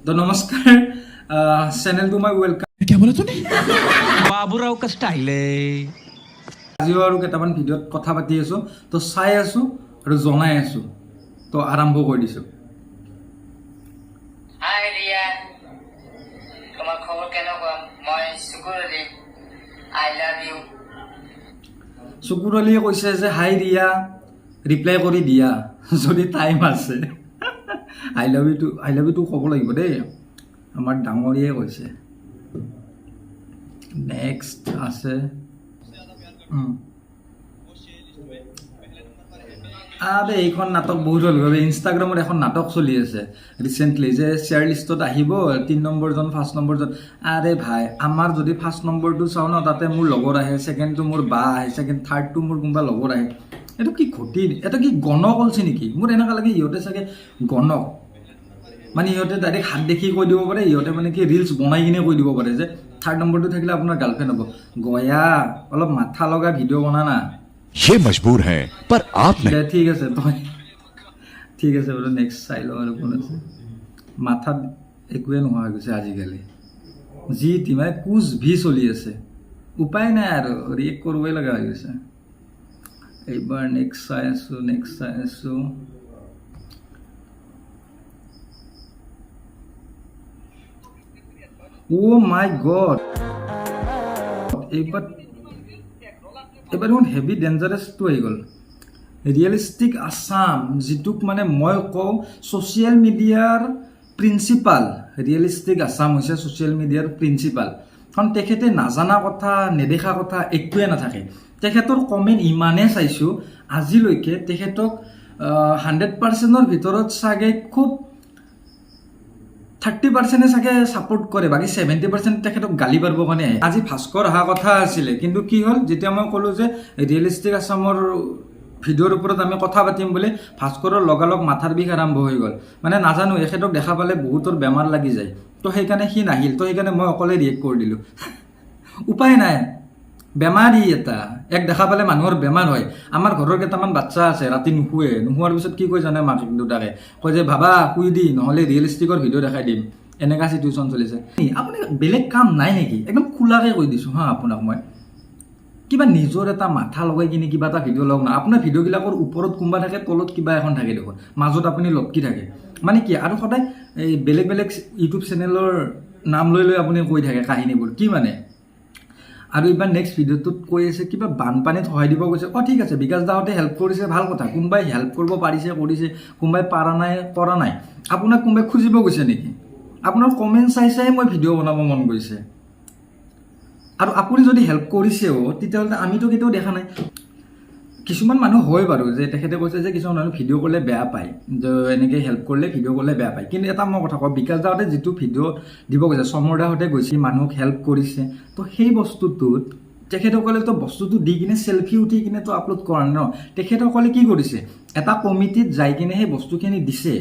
तो नमस्कार चैनल तो मैं वेलकम क्या बोला तूने? बाबूराव का स्टाइल है। আজিও আৰু কেইটামান ভিডিঅ'ত কথা পাতি আছো তো চাই আছো আৰু জনাই আছো তো আৰম্ভ কৰি দিছো। হাই ৰিয়া, তোমাৰ খবৰ কেনেকুৱা? মই শুকুৰ আলী, আই লাভ ইউ। শুকুৰ আলীয়ে কৈছে যে হাই ৰিয়া, ৰিপ্লাই কৰি দিয়া যদি টাইম আছে। আই লাভ ইউ ক'ব লাগিব দেই, আমাৰ ডাঙৰীয়ে কৈছে। নেক্সট আছে আৰে এইখন নাটক বহুত হল গ'ল। ইনষ্টাগ্ৰামত এখন নাটক চলি আছে ৰিচেণ্টলি যে শ্বেয়াৰ লিষ্টত আহিব 3 নম্বৰজন 1 নম্বৰজন। আৰে ভাই আমাৰ যদি 1 নম্বৰটো চাওঁ ন, তাতে মোৰ লগৰ আহে, ছেকেণ্ডটো মোৰ বা আহে, থাৰ্ডটো মোৰ কোনোবা লগৰ আহে। এইটো কি ঘটি, এইটো কি গণক হৈছে নেকি? মোৰ এনেকুৱা লাগে ইহঁতে চাগে গণক, মানে ইহঁতে ডাইৰেক্ট হাত দেখি কৈ দিব পাৰে, ইহঁতে মানে কি ৰিলচ বনাই কিনে কৈ দিব পাৰে যে 3rd নম্বৰটো থাকিলে আপোনাৰ গাৰ্লফ্ৰেণ্ড হ'ব। গয়া অলপ মাথা লগা ভিডিঅ' বনা না। ये मजबूर हैं पर आप नहीं। ঠিক আছে তই ঠিক আছে বাৰু, নেক্সট চাই লওঁ আৰু কোন আছে। মাথাত একোৱে নোহোৱা হৈ গৈছে আজিকালি, যি মানে কোচ ভি চলি আছে, উপায় নাই আৰু ৰিয়েক্ট কৰিবই লগা হৈ গৈছে। এইবাৰ নেক্সট চাই আছো অ' মাই গড, এইবাৰ দেখোন হেভি ডেঞ্জাৰাছটো আহি গ'ল। ৰিয়েলিষ্টিক আছাম, যিটোক মানে মই কওঁ ছ'চিয়েল মিডিয়াৰ প্ৰিন্সিপাল। ৰিয়েলিষ্টিক আছাম হৈছে ছ'চিয়েল মিডিয়াৰ প্ৰিন্সিপাল, কাৰণ তেখেতে নাজানা কথা নেদেখা কথা একোৱে নাথাকে। তেখেতৰ কমেণ্ট ইমানেই চাইছোঁ আজিলৈকে, তেখেতক 100%ৰ ভিতৰত চাগে খুব 30% চাগে ছাপোৰ্ট কৰে, বাকী 70% তেখেতক গালি পাৰিবৰ কাৰণে আহে। আজি ভাস্কৰ অহা কথা আছিলে, কিন্তু কি হ'ল, যেতিয়া মই ক'লোঁ যে ৰিয়েলিষ্টিক আছামৰ ভিডিঅ'ৰ ওপৰত আমি কথা পাতিম বুলি, ভাস্কৰৰ লগালগ মাথাৰ বিষ আৰম্ভ হৈ গ'ল। মানে নাজানো, এখেতক দেখা পালে বহুতৰ বেমাৰ লাগি যায়, তো সেইকাৰণে সি নাহিল। তো সেইকাৰণে মই অকলে ৰিয়েক্ট কৰি দিলোঁ। উপায় নাই, বেমাৰী এটা এক দেখা পালে মানুহৰ বেমাৰ হয়। আমাৰ ঘৰৰ কেইটামান বাচ্চা আছে, ৰাতি নোশোৱাৰ পিছত কি কয় জানে মাক দেউতাকে? কয় যে বাবা শুই দি, নহ'লে ৰিয়েলিষ্টিকৰ ভিডিঅ' দেখাই দিম। এনেকুৱা চিটুৱেশ্যন চলিছে। আপুনি বেলেগ কাম নাই নেকি? একদম খোলাকৈ কৈ দিছোঁ হা আপোনাক মই, কিবা নিজৰ এটা মাথা লগাই কিনে কিবা এটা ভিডিঅ' লওক না। আপোনাৰ ভিডিঅ'বিলাকৰ ওপৰত কোনোবা থাকে, তলত কিবা এখন থাকে দেখোন, মাজত আপুনি লটকি থাকে। মানে কি, আৰু সদায় এই বেলেগ বেলেগ ইউটিউব চেনেলৰ নাম লৈ আপুনি কৈ থাকে কাহিনীবোৰ, কি মানে? আৰু এইবাৰ নেক্সট ভিডিঅ'টোত কৈ আছে কিবা বানপানীত সহায় দিব গৈছে। ঠিক আছে, বিকাশ দাহঁতে হেল্প কৰিছে, ভাল কথা। কোনোবাই হেল্প কৰিব পাৰিছে, কৰিছে, কোনোবাই পৰা নাই, কৰা নাই। আপোনাক কোনোবাই খুজিব গৈছে নেকি? আপোনাৰ কমেণ্ট চাই মই ভিডিঅ' বনাব মন গৈছে। আৰু আপুনি যদি হেল্প কৰিছেও, তেতিয়াহ'লে আমিতো কেতিয়াও দেখা নাই। কিছুমান মানুহ হয় বাৰু, যে তেখেতে কৈছে যে কিছুমান মানুহ ভিডিঅ' কৰিলে বেয়া পায়, যে এনেকৈ হেল্প কৰিলে ভিডিঅ' কৰিলে বেয়া পায়। কিন্তু এটা মই কথা কওঁ, বিকাশ দাহঁতে যিটো ভিডিঅ' দিব গৈছে, সমৰ দাহঁতে গৈছে, মানুহক হেল্প কৰিছে, তো সেই বস্তুটোত তেখেতসকলেতো বস্তুটো দি কিনে চেল্ফি উঠি কিনেতো আপলোড কৰা নাই ন। তেখেতসকলে কি কৰিছে, এটা কমিটিত যাই কিনে সেই বস্তুখিনি দিছে,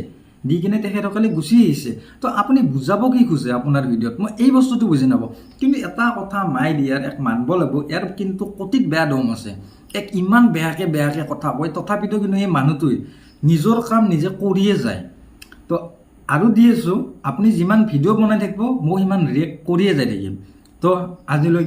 দি কিনে তেখেতসকলে গুচি আহিছে। তো আপুনি বুজাব কি খোজে আপোনাৰ ভিডিঅ'ত? মই এই বস্তুটো বুজি নাপাওঁ। কিন্তু এটা কথা মাই দিয়াৰ এক মানব লাগিব, ইয়াৰ কিন্তু অতীত বেয়া দম আছে। এক ইমান বেয়াকৈ কথা কয়, তথাপিতো কিন্তু এই মানুহটোৱে নিজৰ কাম নিজে কৰিয়ে যায়। তো আৰু দি আছোঁ, আপুনি যিমান ভিডিঅ' বনাই থাকিব, মই সিমান ৰিয়েক্ট কৰিয়ে যাই থাকিম। তো আজিলৈকে